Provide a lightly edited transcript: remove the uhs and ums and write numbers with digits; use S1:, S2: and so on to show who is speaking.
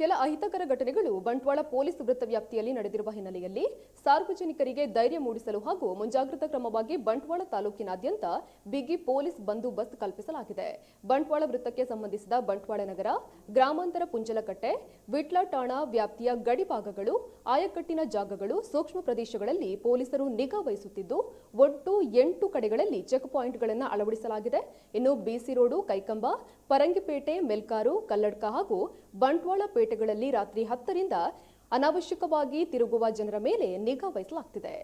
S1: ಕೆಲ ಅಹಿತಕರ ಘಟನೆಗಳು ಬಂಟ್ವಾಳ ಪೊಲೀಸ್ ವೃತ್ತ ವ್ಯಾಪ್ತಿಯಲ್ಲಿ ನಡೆದಿರುವ ಹಿನ್ನೆಲೆಯಲ್ಲಿ ಸಾರ್ವಜನಿಕರಿಗೆ ಧೈರ್ಯ ಮೂಡಿಸಲು ಹಾಗೂ ಮುಂಜಾಗ್ರತಾ ಕ್ರಮವಾಗಿ ಬಂಟ್ವಾಳ ತಾಲೂಕಿನಾದ್ಯಂತ ಬಿಗಿ ಪೊಲೀಸ್ ಬಂದೋಬಸ್ತ್ ಕಲ್ಪಿಸಲಾಗಿದೆ. ಬಂಟ್ವಾಳ ವೃತ್ತಕ್ಕೆ ಸಂಬಂಧಿಸಿದ ಬಂಟ್ವಾಳ ನಗರ, ಗ್ರಾಮಾಂತರ ಪುಂಜಲಕಟ್ಟೆ, ವಿಟ್ಲ ಠಾಣಾ ವ್ಯಾಪ್ತಿಯ ಗಡಿ ಭಾಗಗಳು, ಆಯಕಟ್ಟಿನ ಜಾಗಗಳು, ಸೂಕ್ಷ್ಮ ಪ್ರದೇಶಗಳಲ್ಲಿ ಪೊಲೀಸರು ನಿಗಾ ವಹಿಸುತ್ತಿದ್ದು, ಒಟ್ಟು 8 ಕಡೆಗಳಲ್ಲಿ ಚೆಕ್ ಪಾಯಿಂಟ್ಗಳನ್ನು ಅಳವಡಿಸಲಾಗಿದೆ. ಇನ್ನು ಬಿಸಿ ರೋಡು, ಕೈಕಂಬ, ಪರಂಗಿಪೇಟೆ, ಮೆಲ್ಕಾರು, ಕಲ್ಲಡ್ಕ ಹಾಗೂ ಬಂಟ್ವಾಳ ಪೇಟೆಗಳಲ್ಲಿ ರಾತ್ರಿ 10 ರಿಂದ ಅನಾವಶ್ಯಕವಾಗಿ ತಿರುಗುವ ಜನರ ಮೇಲೆ ನಿಗಾ ವಹಿಸಲಾಗುತ್ತಿದೆ.